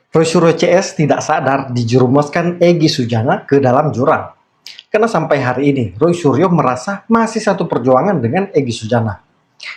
Roy CS tidak sadar dijerumuskan Egy Sujana ke dalam jurang. Karena sampai hari ini, Roy Suryo merasa masih satu perjuangan dengan Egy Sujana.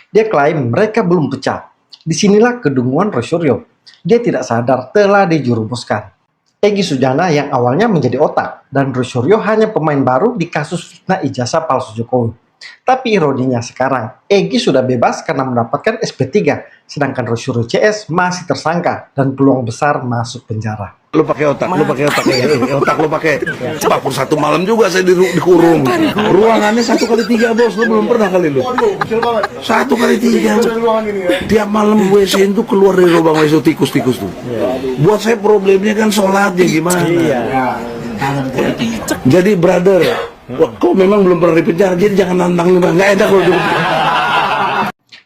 Dia klaim mereka belum pecah. Disinilah kedunguan Roy Suryo. Dia tidak sadar telah dijerumuskan. Egy Sujana yang awalnya menjadi otak, dan Roy Suryo hanya pemain baru di kasus fitnah ijazah palsu Jokowi. Tapi ironinya sekarang, Egy sudah bebas karena mendapatkan SP3, sedangkan Roy Suryo CS masih tersangka dan peluang besar masuk penjara. Lu pakai otak ya. Otak lu pakai. 41 malam juga saya dikurung. Ruangannya 1x3 bos, lu belum pernah kali lu. 1x3. Tiap malam WC itu keluar dari lubang WC tikus-tikus tuh. Buat saya problemnya kan sholatnya gimana. Jadi brother, kok memang belum pernah dipenjara, jadi jangan nantang lu, nggak enak lu.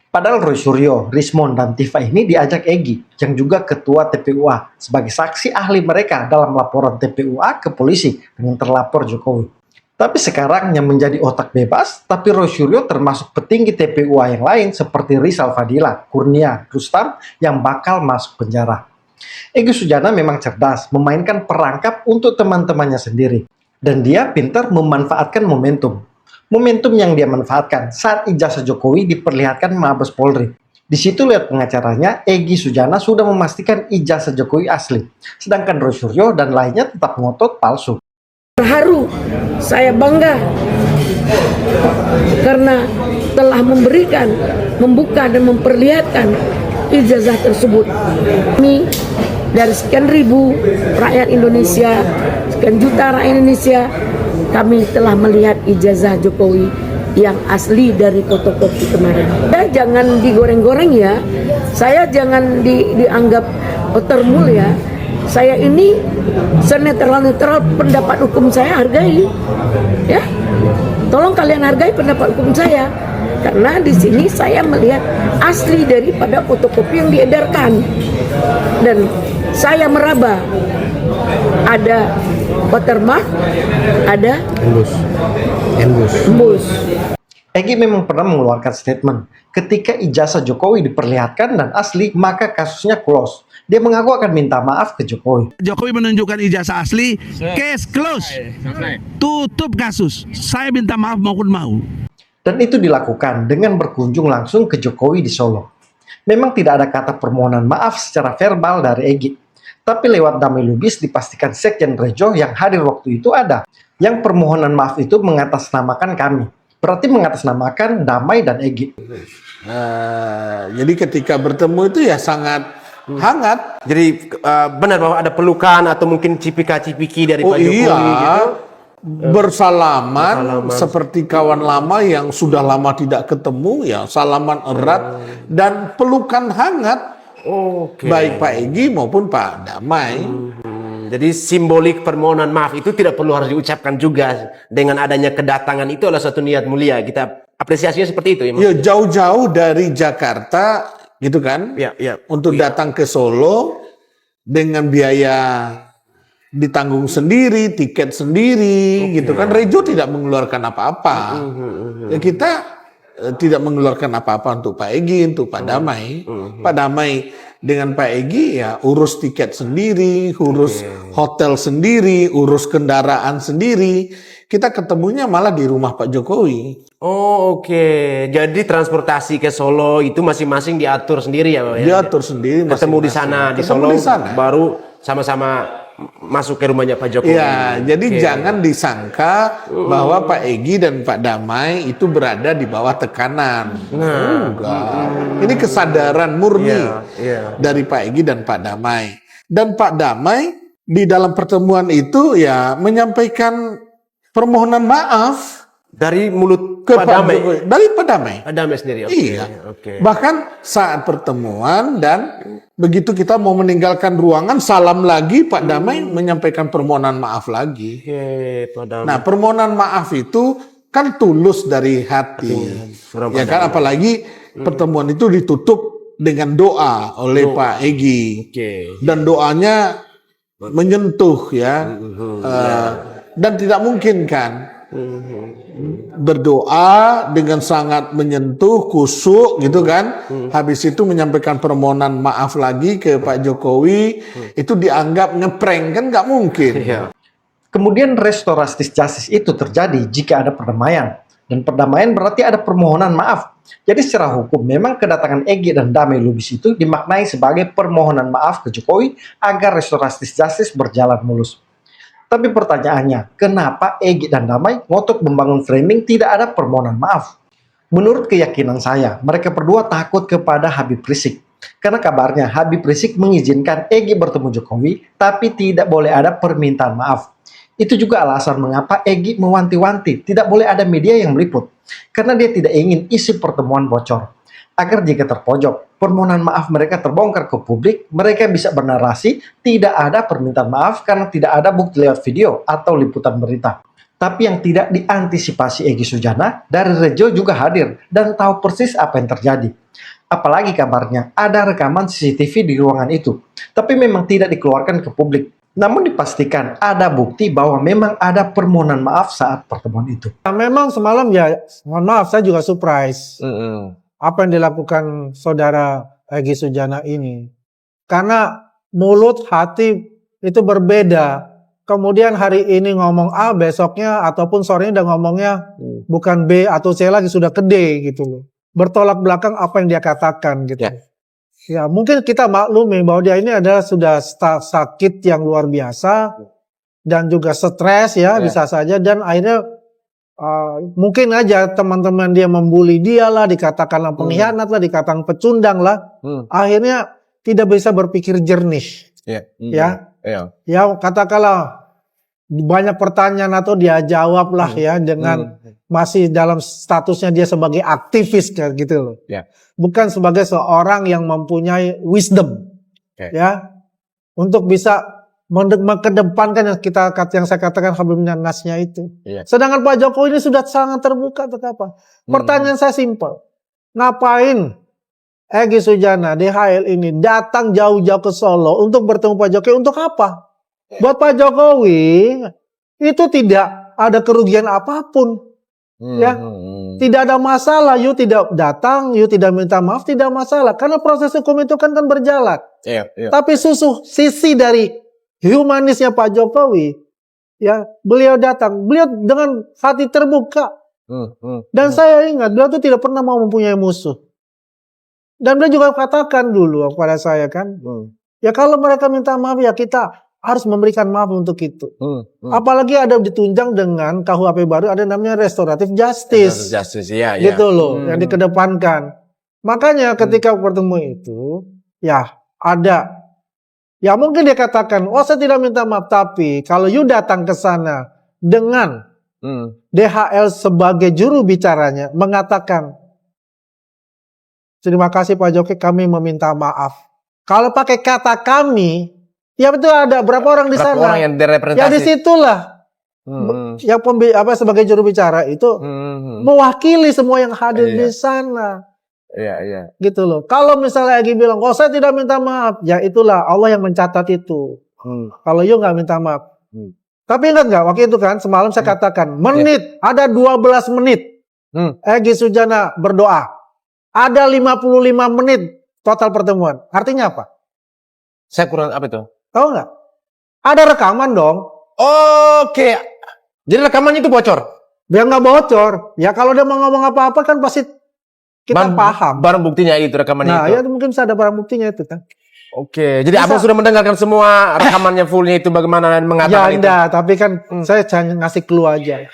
Padahal Roy Suryo, Rismon, dan Tifa ini diajak Egy, yang juga ketua TPUA, sebagai saksi ahli mereka dalam laporan TPUA ke polisi dengan terlapor Jokowi. Tapi sekarang yang menjadi otak bebas, tapi Roy Suryo termasuk petinggi TPUA yang lain seperti Rizal Fadila, Kurnia, Rustam yang bakal masuk penjara. Egy Sujana memang cerdas, memainkan perangkap untuk teman-temannya sendiri. Dan dia pintar memanfaatkan momentum. Momentum yang dia manfaatkan saat ijazah Jokowi diperlihatkan Mabes Polri. Di situ lihat pengacaranya, Egy Sujana sudah memastikan ijazah Jokowi asli. Sedangkan Roy Suryo dan lainnya tetap ngotot palsu. Terharu, saya bangga karena telah memberikan, membuka dan memperlihatkan ijazah tersebut. Kami dari sekian ribu rakyat Indonesia, sekian juta rakyat Indonesia, kami telah melihat ijazah Jokowi yang asli dari fotokopi kemarin. Ya, jangan digoreng-goreng ya. Saya jangan dianggap termul ya. Saya ini senetral-netral, pendapat hukum saya hargai. Ya. Tolong kalian hargai pendapat hukum saya. Karena di sini saya melihat asli daripada fotokopi yang diedarkan. Dan saya meraba ada watermark, ada embus. Egy memang pernah mengeluarkan statement, ketika ijazah Jokowi diperlihatkan dan asli, maka kasusnya close. Dia mengaku akan minta maaf ke Jokowi. Jokowi menunjukkan ijazah asli, case close, tutup kasus. Saya minta maaf maupun mau. Dan itu dilakukan dengan berkunjung langsung ke Jokowi di Solo. Memang tidak ada kata permohonan maaf secara verbal dari Egy. Tapi lewat damai lubis dipastikan Sekjen Rejo yang hadir waktu itu ada. Yang permohonan maaf itu mengatasnamakan kami. Berarti mengatasnamakan Damai dan Egy. Jadi ketika bertemu itu ya sangat hangat. Jadi benar bahwa ada pelukan atau mungkin cipika-cipiki dari Pak Jokowi gitu. Bersalaman seperti kawan lama yang sudah lama tidak ketemu, ya salaman erat dan pelukan hangat. Baik Pak Egy maupun Pak Damai. Jadi simbolik permohonan maaf itu tidak perlu harus diucapkan juga. Dengan adanya kedatangan itu adalah satu niat mulia. Kita apresiasinya seperti itu ya, Mas? Ya jauh-jauh dari Jakarta gitu kan, untuk datang ke Solo dengan biaya ditanggung sendiri, tiket sendiri, gitu kan. Rejo tidak mengeluarkan apa-apa. Ya kita tidak mengeluarkan apa-apa untuk Pak Egy, untuk Pak Damai. Pak Damai dengan Pak Egy ya urus tiket sendiri, urus hotel sendiri, urus kendaraan sendiri. Kita ketemunya malah di rumah Pak Jokowi. Jadi transportasi ke Solo itu masing-masing diatur sendiri ya, Pak? Diatur sendiri. Ketemu di sana, di Solo, baru sama-sama masuk ke rumahnya Pak Jokowi. Ya, jadi jangan disangka bahwa Pak Egy dan Pak Damai itu berada di bawah tekanan. Enggak. Ini kesadaran murni dari Pak Egy dan Pak Damai. Dan Pak Damai di dalam pertemuan itu ya menyampaikan permohonan maaf dari mulut ke Pak Damai. Dari Pak Damai. Pak Damai sendiri. Iya. Bahkan saat pertemuan dan begitu kita mau meninggalkan ruangan, salam lagi Pak Damai menyampaikan permohonan maaf lagi. Pak Damai. Nah, permohonan maaf itu kan tulus dari hati. Ya kan, apalagi pertemuan itu ditutup dengan doa oleh Pak Egy. Dan doanya menyentuh ya. Dan tidak mungkin kan berdoa dengan sangat menyentuh, kusuk gitu kan. Habis itu menyampaikan permohonan maaf lagi ke Pak Jokowi, itu dianggap ngeprank, kan nggak mungkin. Kemudian restoratif justice itu terjadi jika ada perdamaian. Dan perdamaian berarti ada permohonan maaf. Jadi secara hukum memang kedatangan Egy dan Damai Lubis itu dimaknai sebagai permohonan maaf ke Jokowi agar restoratif justice berjalan mulus. Tapi pertanyaannya, kenapa Egy dan Damai ngotot membangun framing tidak ada permohonan maaf? Menurut keyakinan saya, mereka berdua takut kepada Habib Rizik. Karena kabarnya Habib Rizik mengizinkan Egy bertemu Jokowi, tapi tidak boleh ada permintaan maaf. Itu juga alasan mengapa Egy mewanti-wanti tidak boleh ada media yang meliput. Karena dia tidak ingin isi pertemuan bocor. Agar jika terpojok, permohonan maaf mereka terbongkar ke publik, mereka bisa bernarasi tidak ada permintaan maaf karena tidak ada bukti lewat video atau liputan berita. Tapi yang tidak diantisipasi Egy Sujana, dari Rejo juga hadir dan tahu persis apa yang terjadi. Apalagi kabarnya ada rekaman CCTV di ruangan itu, tapi memang tidak dikeluarkan ke publik. Namun dipastikan ada bukti bahwa memang ada permohonan maaf saat pertemuan itu. Nah, memang semalam ya, mohon maaf saya juga surprise. Apa yang dilakukan saudara Egy Sujana ini. Karena mulut, hati itu berbeda. Kemudian hari ini ngomong A, besoknya ataupun sorenya udah ngomongnya bukan B atau C lagi, sudah ke D gitu loh. Bertolak belakang apa yang dia katakan gitu. Ya mungkin kita maklumi bahwa dia ini adalah sudah sakit yang luar biasa dan juga stres ya bisa saja, dan akhirnya mungkin aja teman-teman dia membuli dia lah, dikatakanlah pengkhianat lah, dikatakan pecundang lah, akhirnya tidak bisa berpikir jernih. Ya katakanlah banyak pertanyaan atau dia jawab lah ya dengan masih dalam statusnya dia sebagai aktivis gitu loh. Bukan sebagai seorang yang mempunyai wisdom ya untuk bisa mengedepankan yang saya katakan Habib Nasnya itu. Sedangkan Pak Jokowi ini sudah sangat terbuka atau apa? Pertanyaan saya simpel. Ngapain Egy Sujana DHL ini datang jauh-jauh ke Solo untuk bertemu Pak Jokowi, untuk apa? Buat Pak Jokowi itu tidak ada kerugian apapun. Ya, tidak ada masalah. You tidak datang, you tidak minta maaf, tidak masalah. Karena proses hukum itu kan berjalan. Tapi sisi dari humanisnya Pak Jokowi, ya beliau datang, beliau dengan hati terbuka. Dan saya ingat beliau itu tidak pernah mau mempunyai musuh. Dan beliau juga katakan dulu kepada saya kan, ya kalau mereka minta maaf ya kita harus memberikan maaf untuk itu. Apalagi ada ditunjang dengan KUHP baru, ada namanya restoratif justice. Gitu loh, yang dikedepankan. Makanya ketika bertemu itu, ya ada, ya mungkin dia katakan, oh saya tidak minta maaf, tapi kalau you datang ke sana dengan DHL sebagai juru bicaranya mengatakan, terima kasih Pak Jokowi, kami meminta maaf. Kalau pakai kata kami, ya betul, ada berapa orang di sana? Orang yang direpresentasi. Ya disitulah, yang sebagai juru bicara itu mewakili semua yang hadir di sana. Gitu loh. Kalau misalnya Egy bilang, oh saya tidak minta maaf, ya itulah Allah yang mencatat itu. Kalau you nggak minta maaf. Tapi ingat nggak waktu itu kan semalam saya katakan menit ada 12 menit Egy Sujana berdoa, ada 55 menit total pertemuan. Artinya apa? Saya kurang apa itu? Tahu nggak? Ada rekaman dong. Oke. Jadi rekamannya itu bocor? Dia nggak bocor. Ya kalau dia mau ngomong apa-apa kan pasti kita paham. Barang buktinya itu rekamannya itu. Nah ya mungkin bisa ada barang buktinya itu kan. Oke. Jadi abang sudah mendengarkan semua rekamannya fullnya itu bagaimana dan mengatakan itu? Ya enggak. Tapi kan saya hanya ngasih clue aja.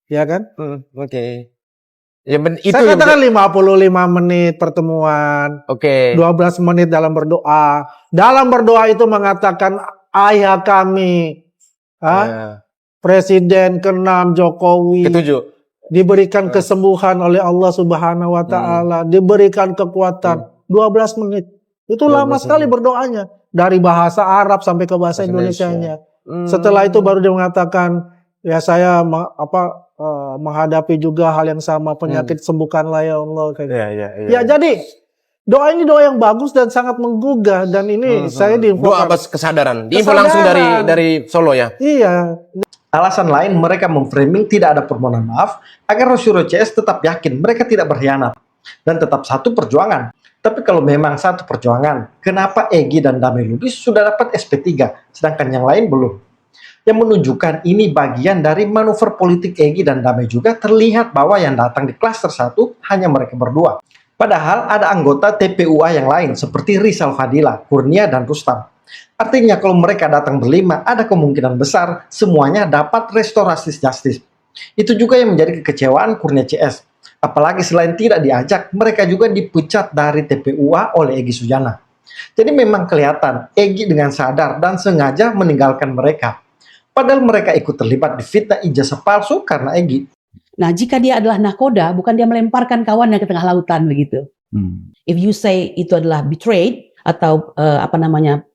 Ya kan? Oke. Ya, itu saya katakan 55 menit pertemuan. 12 menit dalam berdoa. Dalam berdoa itu mengatakan ayah kami, Presiden ke-6 Jokowi, ke-7 diberikan kesembuhan oleh Allah Subhanahu wa taala, diberikan kekuatan. 12 menit. Itu lama sekali berdoanya, dari bahasa Arab sampai ke bahasa Indonesianya. Setelah itu baru dia mengatakan, ya saya menghadapi juga hal yang sama, penyakit sembuhkanlah ya Allah. Ya jadi doa ini doa yang bagus dan sangat menggugah, dan ini saya diinfokan. Doa atas kesadaran. Diinfo langsung dari Solo ya. Iya. Alasan lain mereka memframing tidak ada permohonan maaf agar Rosiro CS tetap yakin mereka tidak berkhianat dan tetap satu perjuangan. Tapi kalau memang satu perjuangan, kenapa Egy dan Damai Lubis sudah dapat SP3 sedangkan yang lain belum? Yang menunjukkan ini bagian dari manuver politik Egy dan Damai juga terlihat bahwa yang datang di klaster 1 hanya mereka berdua. Padahal ada anggota TPUA yang lain seperti Rizal Fadila, Kurnia, dan Rustam. Artinya kalau mereka datang berlima, ada kemungkinan besar semuanya dapat restorasi justice. Itu juga yang menjadi kekecewaan Kurnia CS. Apalagi selain tidak diajak, mereka juga dipecat dari TPUA oleh Egy Sujana. Jadi memang kelihatan Egy dengan sadar dan sengaja meninggalkan mereka. Padahal mereka ikut terlibat di fitnah ijazah palsu karena Egy. Nah, jika dia adalah nakoda, bukan dia melemparkan kawannya ke tengah lautan begitu. If you say itu adalah betrayed atau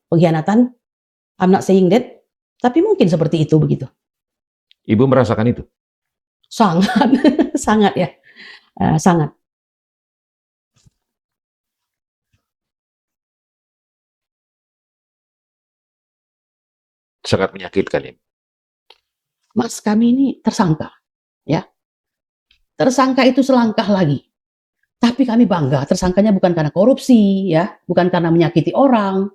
pengkhianatan, I'm not saying that, tapi mungkin seperti itu begitu. Ibu merasakan itu? Sangat, sangat ya, sangat. Sangat menyakitkan ini. Mas, kami ini tersangka, ya. Tersangka itu selangkah lagi. Tapi kami bangga, tersangkanya bukan karena korupsi, ya, bukan karena menyakiti orang.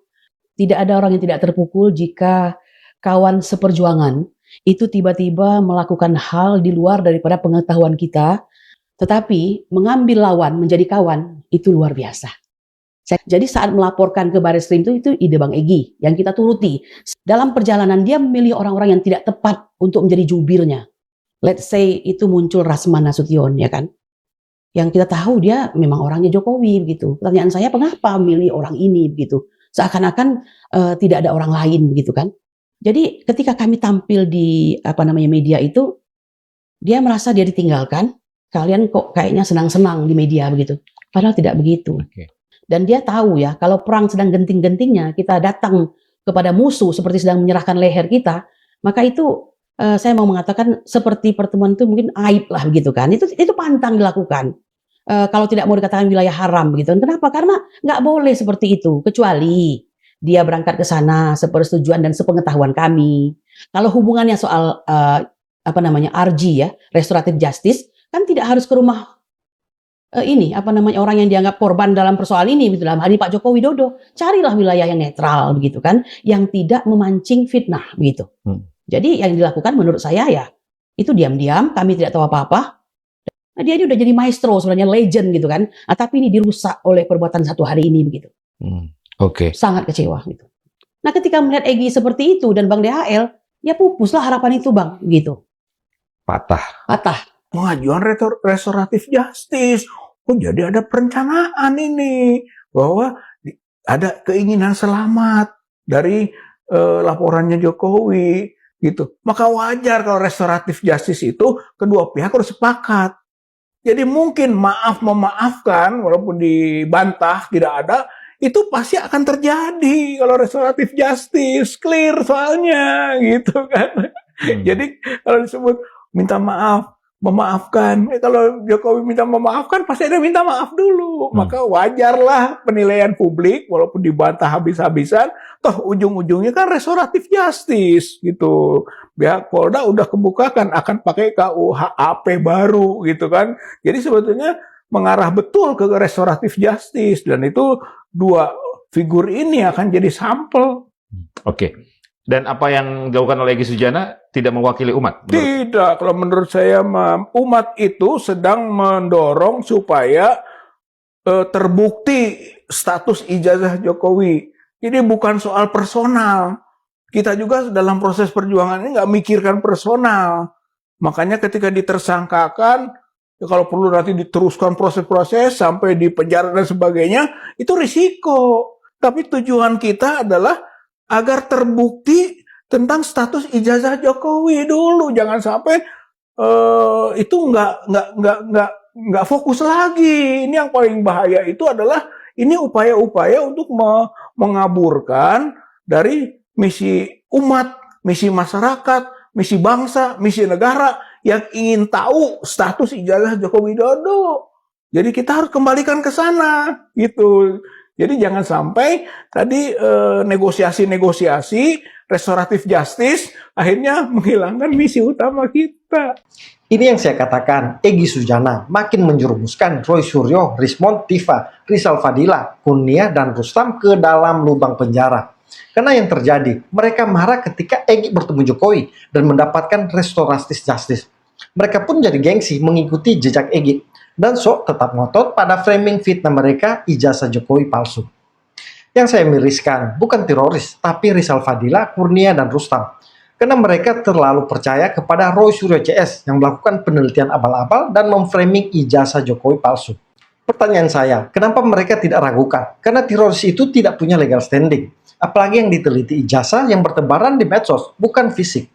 Tidak ada orang yang tidak terpukul jika kawan seperjuangan itu tiba-tiba melakukan hal di luar daripada pengetahuan kita, tetapi mengambil lawan menjadi kawan itu luar biasa. Jadi saat melaporkan ke Barreskrim itu ide Bang Egy yang kita turuti. Dalam perjalanan dia memilih orang-orang yang tidak tepat untuk menjadi jubirnya. Let's say itu muncul Rasman Nasution, ya kan? Yang kita tahu dia memang orangnya Jokowi begitu. Pertanyaan saya, mengapa memilih orang ini begitu? Seakan-akan tidak ada orang lain begitu kan? Jadi ketika kami tampil di media itu, dia merasa dia ditinggalkan. Kalian kok kayaknya senang-senang di media begitu. Padahal tidak begitu. Okay. Dan dia tahu ya, kalau perang sedang genting-gentingnya, kita datang kepada musuh seperti sedang menyerahkan leher kita, maka itu saya mau mengatakan seperti pertemuan itu mungkin aib lah begitu kan. Itu pantang dilakukan. Kalau tidak mau dikatakan wilayah haram begitu. Kenapa? Karena nggak boleh seperti itu, kecuali dia berangkat ke sana sepersetujuan dan sepengetahuan kami. Kalau hubungannya soal RG ya, restoratif justice, kan tidak harus ke rumah orang yang dianggap korban dalam persoalan ini, dalam hal ini Pak Joko Widodo. Carilah wilayah yang netral begitu kan, yang tidak memancing fitnah begitu. Jadi yang dilakukan menurut saya ya itu diam-diam, kami tidak tahu apa-apa. Nah, dia ini udah jadi maestro sebenarnya, legend gitu kan. Tapi ini dirusak oleh perbuatan satu hari ini begitu. Oke. Sangat kecewa gitu. Nah, ketika melihat Egy seperti itu dan Bang DHL, ya pupuslah harapan itu Bang gitu. Patah. Pengajuan restoratif justice. Oh, jadi ada perencanaan ini bahwa ada keinginan selamat dari laporannya Jokowi gitu. Maka wajar kalau restoratif justice itu kedua pihak harus sepakat. Jadi mungkin memaafkan walaupun dibantah tidak ada, itu pasti akan terjadi kalau restoratif justice, clear soalnya gitu kan. Jadi kalau disebut minta maaf, memaafkan, kalau Jokowi minta memaafkan pasti ada minta maaf dulu. Maka wajarlah penilaian publik walaupun dibantah habis-habisan, toh ujung-ujungnya kan restoratif justice gitu. Pihak Polda udah kebukakan akan pakai KUHP baru gitu kan. Jadi sebetulnya mengarah betul ke restoratif justice, dan itu dua figur ini akan jadi sampel. Oke. Dan apa yang dilakukan oleh Egy Sujana tidak mewakili umat? Tidak, kalau menurut saya umat itu sedang mendorong supaya terbukti status ijazah Jokowi. Jadi bukan soal personal. Kita juga dalam proses perjuangan ini nggak mikirkan personal. Makanya ketika ditersangkakan, ya kalau perlu nanti diteruskan proses-proses sampai di penjara dan sebagainya, itu risiko. Tapi tujuan kita adalah agar terbukti tentang status ijazah Jokowi dulu. Jangan sampai itu nggak fokus lagi. Ini yang paling bahaya itu adalah ini upaya-upaya untuk mengaburkan dari misi umat, misi masyarakat, misi bangsa, misi negara yang ingin tahu status ijazah Joko Widodo. Jadi kita harus kembalikan ke sana gitu. Jadi jangan sampai tadi negosiasi-negosiasi restoratif justice akhirnya menghilangkan misi utama kita. Ini yang saya katakan, Egy Sujana makin menjerumuskan Roy Suryo, Rismond, Tifa, Rizal Fadila, Kurnia, dan Rustam ke dalam lubang penjara. Karena yang terjadi, mereka marah ketika Egy bertemu Jokowi dan mendapatkan restoratif justice. Mereka pun jadi gengsi mengikuti jejak Egy, dan sok tetap ngotot pada framing fitnah mereka ijazah Jokowi palsu. Yang saya miriskan bukan teroris, tapi Rizal Fadila, Kurnia, dan Rustam. Karena mereka terlalu percaya kepada Roy Suryo CS yang melakukan penelitian abal-abal dan memframing ijazah Jokowi palsu. Pertanyaan saya, kenapa mereka tidak ragukan? Karena teroris itu tidak punya legal standing. Apalagi yang diteliti ijazah yang bertebaran di medsos, bukan fisik.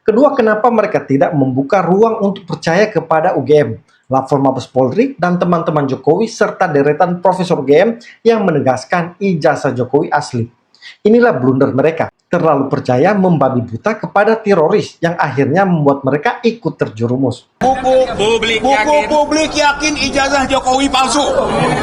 Kedua, kenapa mereka tidak membuka ruang untuk percaya kepada UGM, Lapor Mabes Polri, dan teman-teman Jokowi serta deretan Profesor UGM yang menegaskan ijazah Jokowi asli. Inilah blunder mereka, terlalu percaya membabi buta kepada teroris yang akhirnya membuat mereka ikut terjerumus. Publik yakin ijazah Jokowi palsu,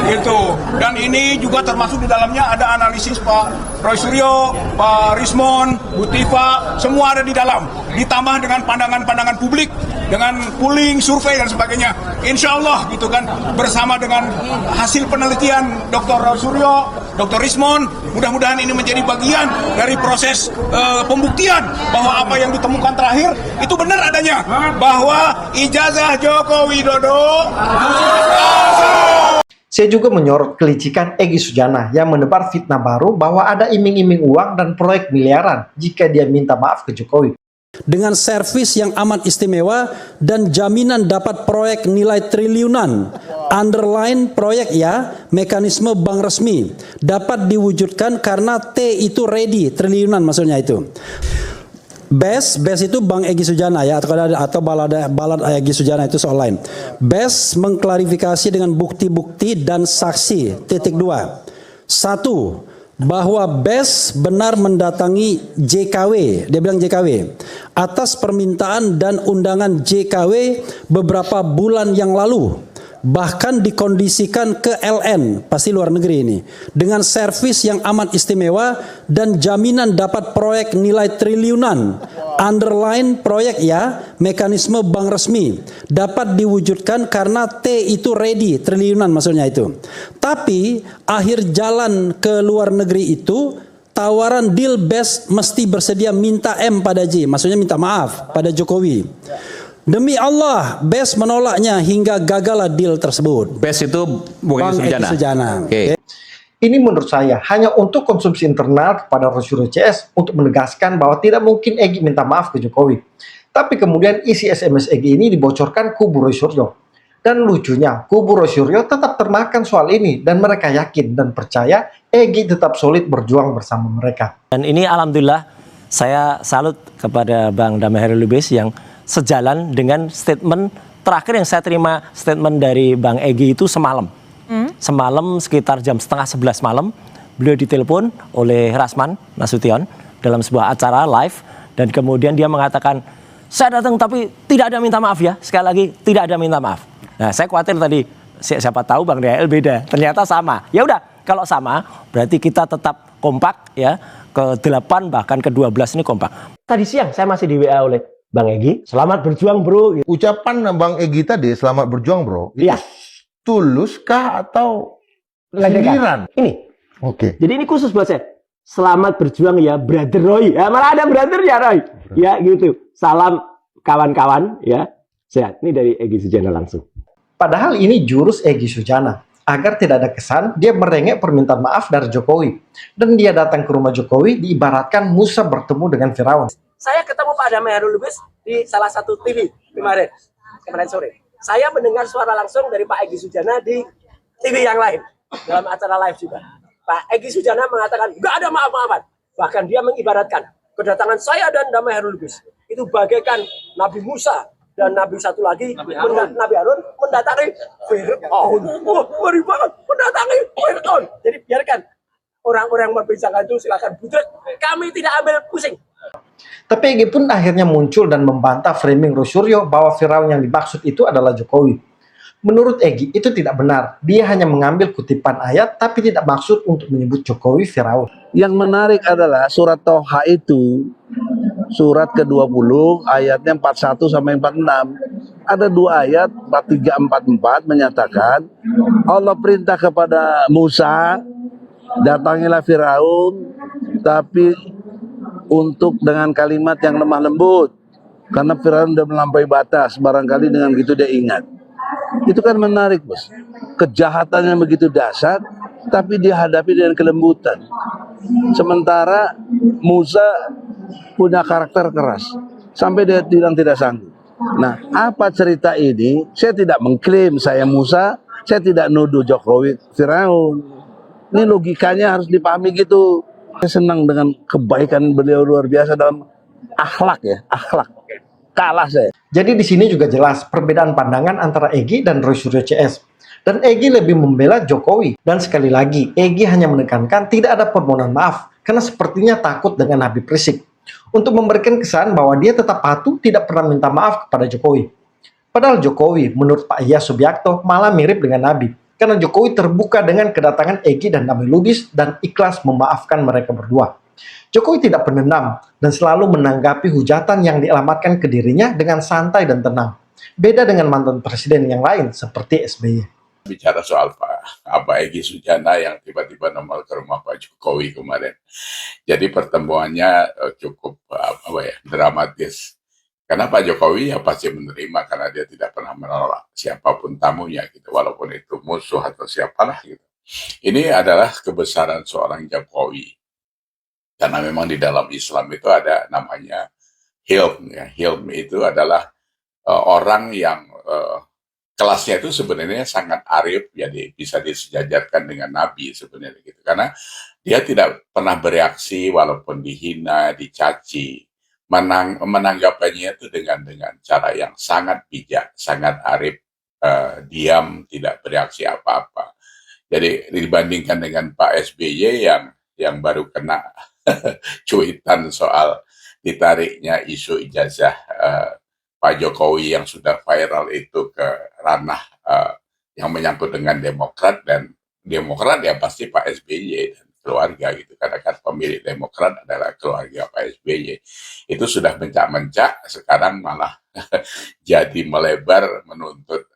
gitu. Dan ini juga termasuk di dalamnya ada analisis Pak Roy Suryo, Pak Rismond, Bu Tifa, semua ada di dalam. Ditambah dengan pandangan-pandangan publik, dengan polling, survei dan sebagainya. Insya Allah gitu kan, bersama dengan hasil penelitian Dr. Roy Suryo, Dr. Rismond, mudah-mudahan ini menjadi bagian dari proses pembuktian bahwa apa yang ditemukan terakhir itu benar adanya, bahwa ijazah Joko Widodo. Saya juga menyorot kelicikan Egy Sujana yang menebar fitnah baru bahwa ada iming-iming uang dan proyek miliaran jika dia minta maaf ke Jokowi. Dengan servis yang amat istimewa dan jaminan dapat proyek nilai triliunan. Underline proyek ya, mekanisme bank resmi dapat diwujudkan karena T itu ready, triliunan maksudnya itu. BES itu Bank Egy Sujana ya, atau balad Egy Sujana itu soal lain. BES mengklarifikasi dengan bukti-bukti dan saksi. Titik 2. 1. Bahwa BES benar mendatangi JKW, dia bilang JKW, atas permintaan dan undangan JKW beberapa bulan yang lalu. Bahkan dikondisikan ke LN, pasti luar negeri ini, dengan servis yang amat istimewa dan jaminan dapat proyek nilai triliunan. Underline proyek ya, mekanisme bank resmi dapat diwujudkan karena T itu ready, triliunan maksudnya itu. Tapi akhir jalan ke luar negeri itu, tawaran deal BES mesti bersedia minta M pada J, maksudnya minta maaf pada Jokowi. Demi Allah, BES menolaknya hingga gagallah deal tersebut. BES itu Bank Egy Sujana. Oke. Ini menurut saya hanya untuk konsumsi internal kepada Roy Suryo CS untuk menegaskan bahwa tidak mungkin Egy minta maaf ke Jokowi. Tapi kemudian isi SMS Egy ini dibocorkan kubu Roy Suryo. Dan lucunya, kubu Roy Suryo tetap termakan soal ini dan mereka yakin dan percaya Egy tetap solid berjuang bersama mereka. Dan ini alhamdulillah saya salut kepada Bang Damai Hairul Lubis yang sejalan dengan statement terakhir yang saya terima, statement dari Bang Egy itu semalam. Semalam sekitar jam 10:30 malam, beliau ditelepon oleh Rasman Nasution dalam sebuah acara live, dan kemudian dia mengatakan, saya datang tapi tidak ada minta maaf ya, sekali lagi tidak ada minta maaf. Nah, saya khawatir tadi, siapa tahu Bang DHL beda, ternyata sama. Ya udah, kalau sama berarti kita tetap kompak ya, ke-8 bahkan ke-12 ini kompak. Tadi siang saya masih di WA oleh Bang Egy, selamat berjuang bro. Ucapan Bang Egy tadi, selamat berjuang bro. Iya. Tuluskah atau sindiran? Ini. Oke. Jadi ini khusus buat saya. Selamat berjuang ya brother Roy. Ya, malah ada brother ya Roy. Ya gitu. Salam kawan-kawan ya. Sehat. Ini dari Egy Sujana langsung. Padahal ini jurus Egy Sujana. Agar tidak ada kesan, dia merengek permintaan maaf dari Jokowi. Dan dia datang ke rumah Jokowi diibaratkan Musa bertemu dengan Firaun. Saya ketemu Pak Damai Hairul Lubis di salah satu TV kemarin sore. Saya mendengar suara langsung dari Pak Egy Sujana di TV yang lain, dalam acara live juga. Pak Egy Sujana mengatakan, nggak ada maaf-maafan. Bahkan dia mengibaratkan, kedatangan saya dan Damai Hairul Lubis itu bagaikan Nabi Musa dan Nabi satu lagi, Nabi Harun mendatangi Fir'aun. Wah, ngeri banget, mendatangi Fir'aun. Jadi biarkan orang-orang berbicara itu silakan budek, kami tidak ambil pusing. Tapi Egy pun akhirnya muncul dan membantah framing Roy Suryo bahwa Firaun yang dimaksud itu adalah Jokowi. Menurut Egy, itu tidak benar. Dia hanya mengambil kutipan ayat, tapi tidak maksud untuk menyebut Jokowi Firaun. Yang menarik adalah surat Toha itu, surat ke-20, ayatnya 41 sampai 46. Ada dua ayat, 43, 44, menyatakan Allah perintah kepada Musa, datangilah Firaun, tapi untuk dengan kalimat yang lemah lembut. Karena Firaun sudah melampaui batas, barangkali dengan gitu dia ingat. Itu kan menarik, bos. Kejahatannya begitu dahsyat, tapi dihadapi dengan kelembutan. Sementara Musa punya karakter keras, sampai dia bilang tidak sanggup. Nah, apa cerita ini? Saya tidak mengklaim saya Musa, saya tidak nuduh Jokowi Firaun. Ini logikanya harus dipahami gitu. Saya senang dengan kebaikan beliau luar biasa dalam akhlak ya, akhlak. Kalah saya. Jadi di sini juga jelas perbedaan pandangan antara Egy dan Roy Suryo CS. Dan Egy lebih membela Jokowi. Dan sekali lagi, Egy hanya menekankan tidak ada permohonan maaf karena sepertinya takut dengan Habib Rizik. Untuk memberikan kesan bahwa dia tetap patuh tidak pernah minta maaf kepada Jokowi. Padahal Jokowi menurut Pak Iyas Subiakto malah mirip dengan Nabi. Karena Jokowi terbuka dengan kedatangan Egy dan Nabi Lubis dan ikhlas memaafkan mereka berdua. Jokowi tidak pendendam dan selalu menanggapi hujatan yang dialamatkan ke dirinya dengan santai dan tenang. Beda dengan mantan presiden yang lain seperti SBY. Bicara soal Pak Egy Sujana yang tiba-tiba nongol ke rumah Pak Jokowi kemarin. Jadi pertemuannya cukup dramatis. Karena Pak Jokowi ya pasti menerima karena dia tidak pernah menolak siapapun tamunya gitu, walaupun itu musuh atau siapalah gitu. Ini adalah kebesaran seorang Jokowi. Karena memang di dalam Islam itu ada namanya hilm. Ya. Hilm itu adalah orang yang kelasnya itu sebenarnya sangat arif, jadi bisa disejajarkan dengan Nabi sebenarnya gitu. Karena dia tidak pernah bereaksi walaupun dihina, dicaci, menanggapinya itu dengan cara yang sangat bijak, sangat arif, diam, tidak bereaksi apa-apa. Jadi dibandingkan dengan Pak SBY yang baru kena cuitan soal ditariknya isu ijazah Pak Jokowi yang sudah viral itu ke ranah yang menyangkut dengan Demokrat, dan Demokrat ya pasti Pak SBY dan keluarga gitu, karena kan pemilik Demokrat adalah keluarga Pak SBY. Itu sudah mencak-mencak, sekarang malah jadi melebar menuntut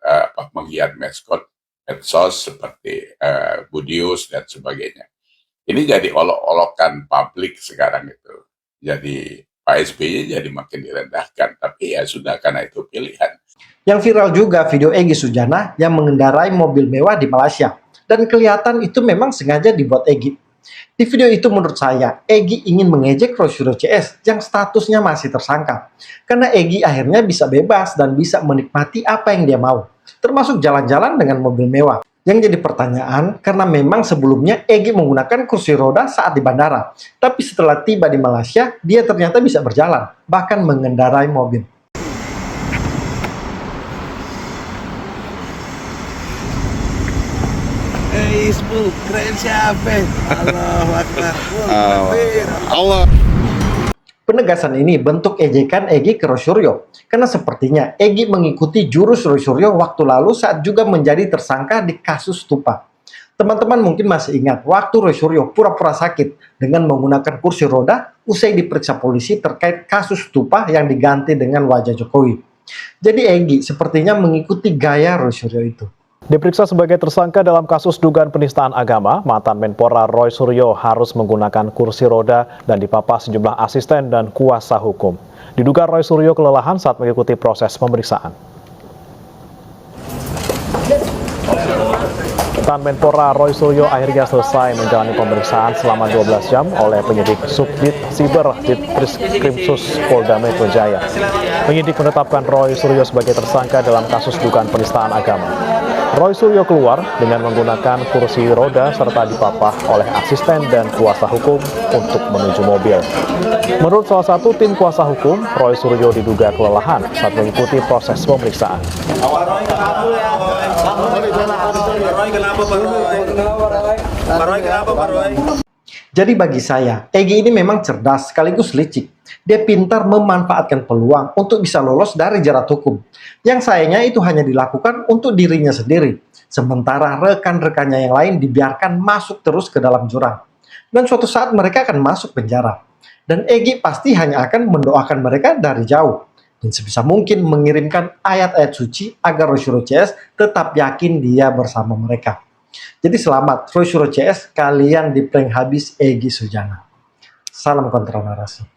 menghiat medsos seperti Budius dan sebagainya. Ini jadi olok-olokan publik sekarang itu. Jadi Pak SBY jadi makin direndahkan. Tapi ya sudah, karena itu pilihan. Yang viral juga video Egy Sujana yang mengendarai mobil mewah di Malaysia. Dan kelihatan itu memang sengaja dibuat Egy. Di video itu menurut saya, Egy ingin mengejek Roy Suryo CS yang statusnya masih tersangka. Karena Egy akhirnya bisa bebas dan bisa menikmati apa yang dia mau. Termasuk jalan-jalan dengan mobil mewah. Yang jadi pertanyaan, karena memang sebelumnya Egy menggunakan kursi roda saat di bandara. Tapi setelah tiba di Malaysia, dia ternyata bisa berjalan, bahkan mengendarai mobil. Keren siapa? Allahu Akbar. Allah. Penegasan ini bentuk ejekan Egy ke Roy Suryo, karena sepertinya Egy mengikuti jurus Roy Suryo waktu lalu saat juga menjadi tersangka di kasus Stupa. Teman-teman mungkin masih ingat waktu Roy Suryo pura-pura sakit dengan menggunakan kursi roda usai diperiksa polisi terkait kasus Stupa yang diganti dengan wajah Jokowi. Jadi Egy sepertinya mengikuti gaya Roy Suryo itu. Diperiksa sebagai tersangka dalam kasus dugaan penistaan agama, mantan Menpora Roy Suryo harus menggunakan kursi roda dan dipapa sejumlah asisten dan kuasa hukum. Diduga Roy Suryo kelelahan saat mengikuti proses pemeriksaan. Mantan Menpora Roy Suryo akhirnya selesai menjalani pemeriksaan selama 12 jam oleh penyidik Subdit Siber Ditreskrimsus Polda Metro Jaya. Penyidik menetapkan Roy Suryo sebagai tersangka dalam kasus dugaan penistaan agama. Roy Suryo keluar dengan menggunakan kursi roda serta dipapah oleh asisten dan kuasa hukum untuk menuju mobil. Menurut salah satu tim kuasa hukum, Roy Suryo diduga kelelahan saat mengikuti proses pemeriksaan. Jadi bagi saya, Egy ini memang cerdas sekaligus licik. Dia pintar memanfaatkan peluang untuk bisa lolos dari jerat hukum. Yang sayangnya itu hanya dilakukan untuk dirinya sendiri, sementara rekan-rekannya yang lain dibiarkan masuk terus ke dalam jurang. Dan suatu saat mereka akan masuk penjara. Dan Egy pasti hanya akan mendoakan mereka dari jauh. Dan sebisa mungkin mengirimkan ayat-ayat suci agar Roy Suryo CS tetap yakin dia bersama mereka. Jadi selamat Roy Suryo CS, kalian di prank habis Egy Sujana. Salam kontra narasi.